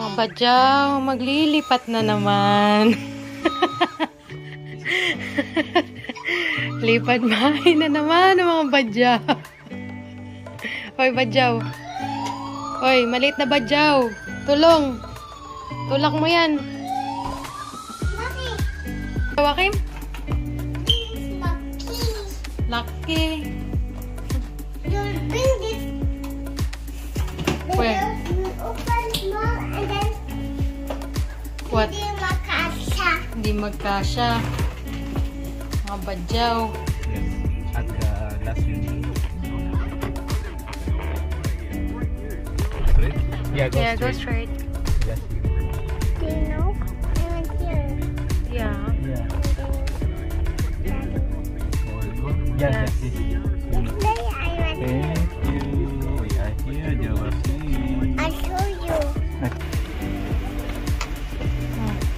Mga badyaw, maglilipat na naman. Lipat bahay na naman mga badyaw. Hoy, badyaw. Hoy, maliit na badyaw. Tulong. Tulak mo yan. Joachim? Lucky. You'll bring this. Where? You open small and then What? hindi magkasya. Hindi magkasya. Mga badyaw. Yes, at the last unit. Straight? Yeah, Go straight. Last unit. Do you know? I went here. Yeah. Yeah. Yeah, Yes. that's it. Yesterday I went here. Thank you. We are here, Joachim. I'll show you.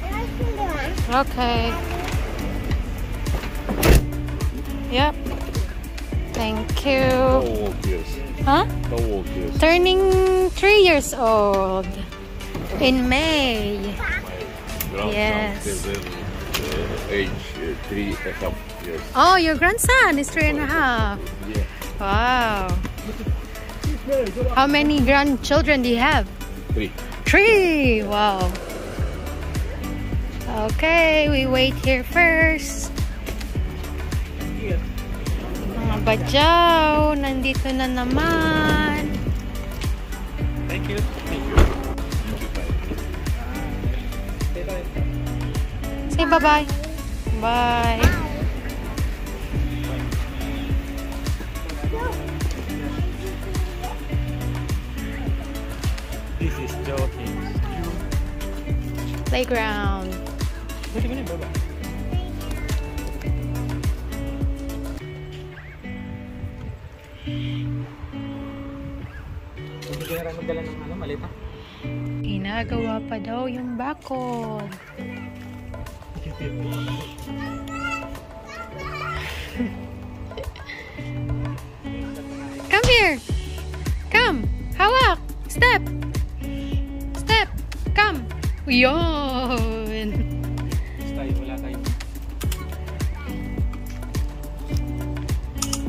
I like the one. Okay. Yep. Thank you. How old years? Huh? How old years? Turning 3 years old in May. My grandson Yes. is in age 3.5 years. Oh, your grandson is 3.5. Yeah. Wow. How many grandchildren do you have? 3. 3. Wow. Okay, we wait here first. Mga badyaw, nandito na naman. Thank you. Thank you. Say bye-bye. Bye. This is Joachim's Playground. Pwede mo na baba. Hindi ka na magdala ng malita? Ginagawa pa daw yung bakod. Come here. Come. Hawak. Step. Step. Come. Yun. Wala tayo.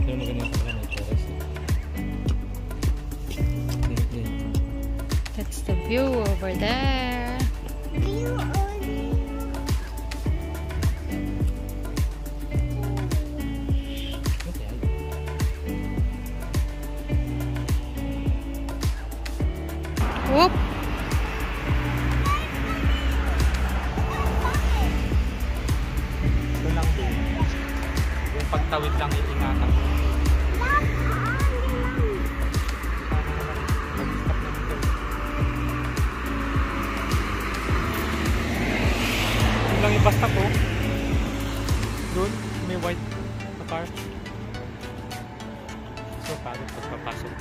Ito na ganyan sa mga terrace. That's the view over there. You only. Whoop. Ito lang din. Yung pagtawid lang iingatan. Yung lang ibasta ko. Doon, may white na car. So, parang pagpapasok.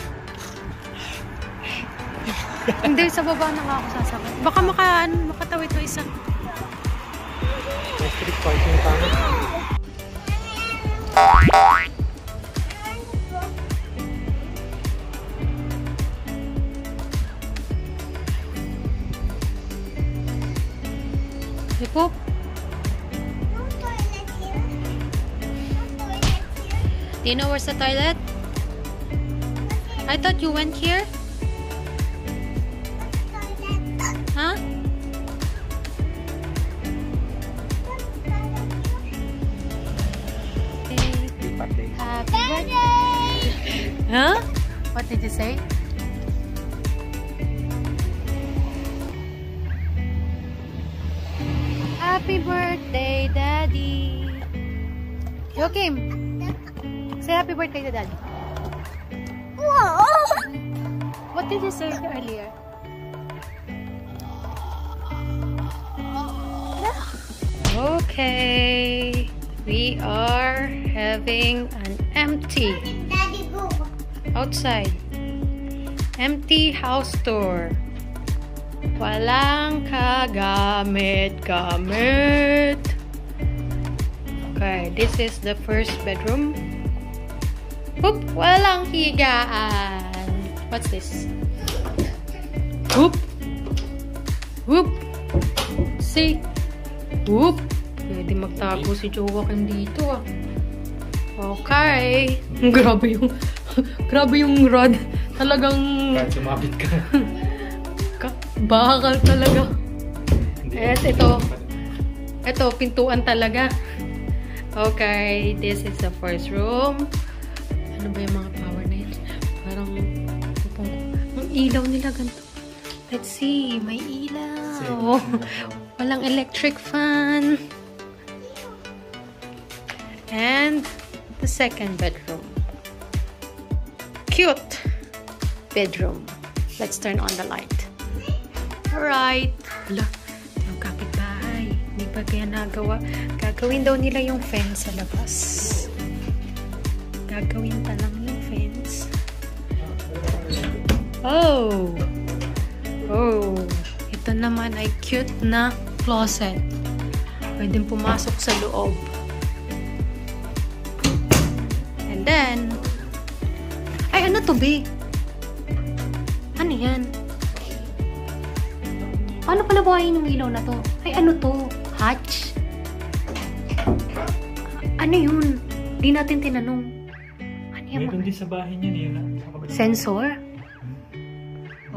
Hindi, sa baba na nga ako sasakay. Baka makatawid to isa. May street parking tayo. Hipop. No toilet here. No toilet here. Do you know where's the toilet? I thought you went here. Huh? Happy birthday! Huh? What did you say? Happy birthday, Daddy! Joachim! Say happy birthday to Daddy. Whoa! What did you say earlier? Okay, we are having an empty Daddy, go. outside empty house tour. Walang kagamit-gamit. Okay, this is the first bedroom. Oop, walang higaan. What's this? Oop. Whoop! See? Whoop! Pwede magtago si Joachim dito ah. Okay. Grabe yung grabe yung rod. Talagang Kahit sumabit ka. bakal talaga. Yes, ito pintuan talaga. Okay, this is the first room. Ano ba yung mga power na yun? Parang ang ilaw nila ganito. Let's see, may ilaw. Walang electric fan. And the second bedroom. Cute bedroom. Let's turn on the light. Alright. Hala, yung kapitbahay. Hindi pa kaya nagawa. Gagawin daw nila yung fence sa labas. Gagawin pa lang yung fence. Oh! Oh! Ito naman ay cute na closet. Pwedeng pumasok sa loob. And then, ay ano to, babe? Ano yan? Paano pala buhayin yung ilaw na to? Ay ano to? Hatch? Ano yun? Di natin tinanong. Ano yan? Meron din sa bahay niya niya. Sensor?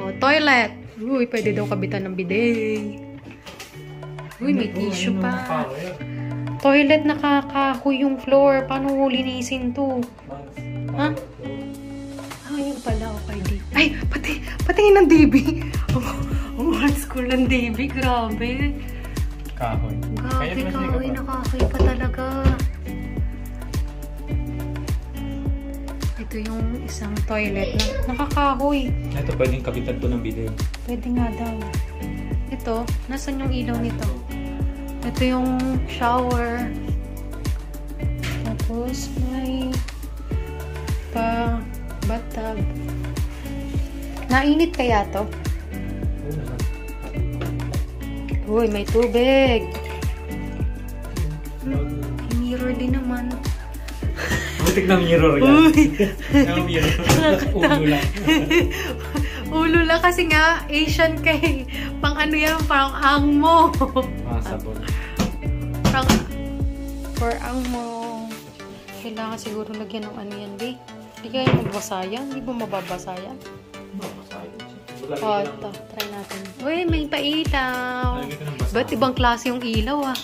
Oh, toilet. Uy, pwede daw kabitan ng bidet. Uy, may tissue pa. Toilet, nakakahoy yung floor. Paano linisin to? Ha? Ah, yun pala. Okay, di. Ay, patingin ng DB. Ang old school ng DB. Grabe. Kahoy. Grabe, kahoy. Nakakahoy pa talaga. Ito yung isang toilet na nakakahoy. Ito pwedeng kabitan to ng bidet. Pwede nga daw. Ito, nasan yung ilaw nito? Ito yung shower. Tapos may bathtub. Nainit kaya to? Uy, may tubig. May mirror din naman. Butik na mirror yan. Uy! Ang mirror. Ulo lang. Ulo lang kasi nga, Asian kay pang ano yan, parang ang mo. Sabon. Parang for ang mo. Kailangan siguro lagyan ng ano yan, be. Hindi kaya magbasa yan? Hindi ba mababasa yan? Oh, ito. Try natin. Uy, may pailaw. Ba't ibang klase yung ilaw, ah?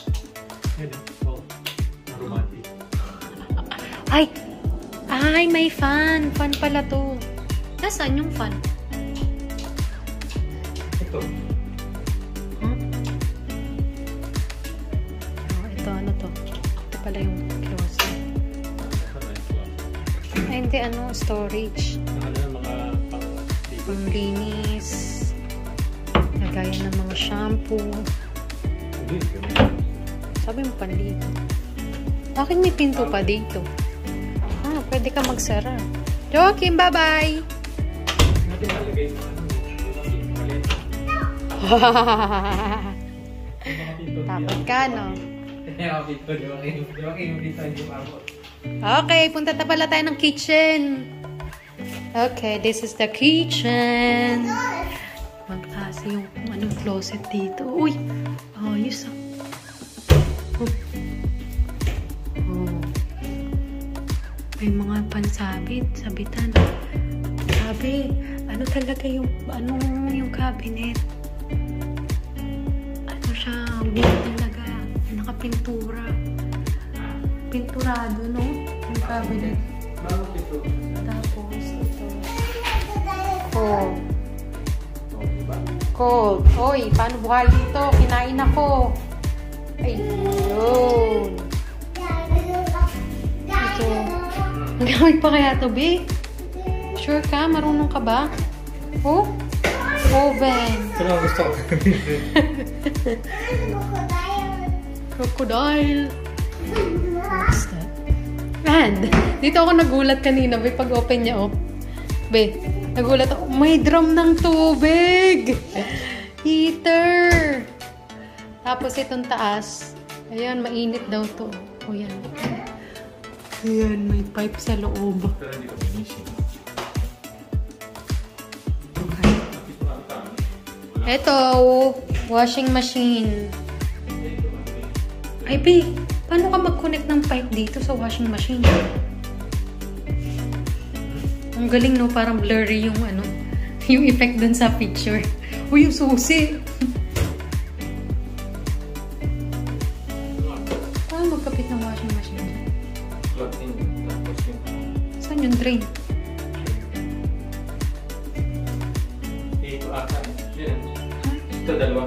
Romantic. Ay, may fan. Fan pala to. Nasaan yung fan? Ito. Huh? Oh, ito, ano to? Ito pala yung closet. Ay, hindi, ano, storage. Panglinis. Lagayan ng mga shampoo. Sabi mo panligo. Bakit may pinto pa dito? Ah, pwede ka magsara. Joachim, bye-bye! Takot ka, no? Okay, punta na pala tayo ng kitchen. Okay, this is the kitchen. Magklase yung anong closet dito. Uy! Ayos ah. May mga pansabit, sabitan. Sabi, ano talaga yung, yung cabinet? Ano siya, wood talaga. Nakapintura. Pinturado, no? Yung cabinet. Tapos, ito. Cold. Cold. Hoy, paano buhay dito? Kinain ako. Ayun. Ito. Gamit pa kaya ito, B? Sure ka? Marunong ka ba? Oh? Oven. Ito na gusto ko. Crocodile. What's that? And, dito ako nagulat kanina, be, pag open niya, oh. Be, nagulat ako, may drum ng tubig! Heater! Tapos itong taas, ayan, mainit daw to. O yan. Ayan, may pipe sa loob. Pero hindi ko finishing. Ito, washing machine. Ay, babe, paano ka mag-connect ng pipe dito sa washing machine? Ang galing, no? Parang blurry yung ano, yung effect dun sa picture. Uy, yung susi! Paano magkapit ng washing machine? Plug in. Tapos yung... Saan yung drain? Dito ata. Yan. Ito dalawa.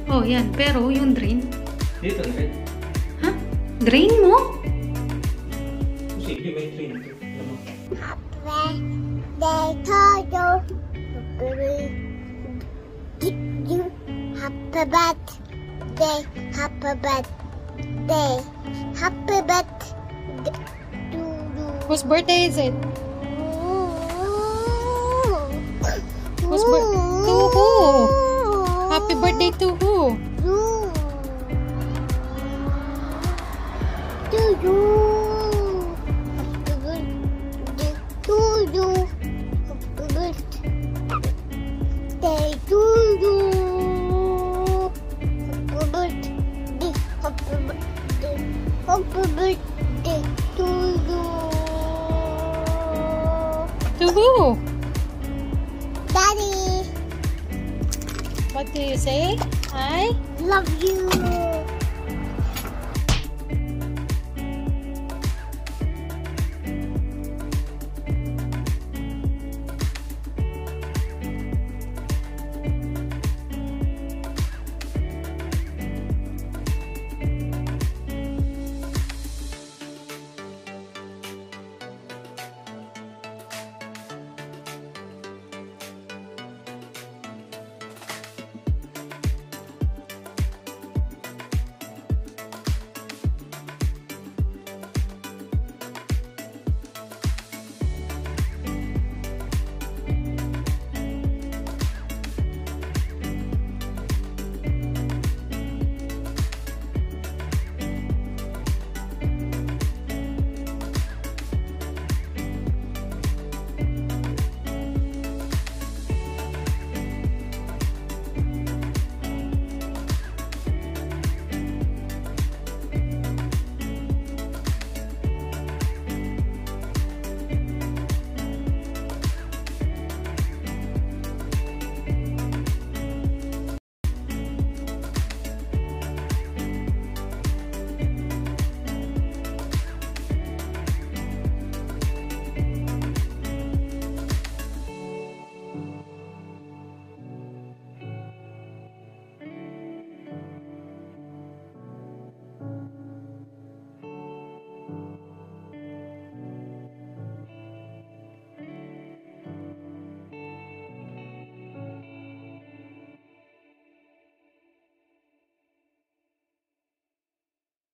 Oh, yan. Pero yung drain? Dito na rin. Ha? Drain mo? Sige, may train ito. Happy birthday, happy birthday, happy birthday to you. Whose birthday is it? Whose birthday? To who? Happy birthday to who? To you. Happy birthday to you. Happy birthday to you. Happy birthday. Happy birthday. Happy birthday to you. To who? Daddy, What do you say? I love you.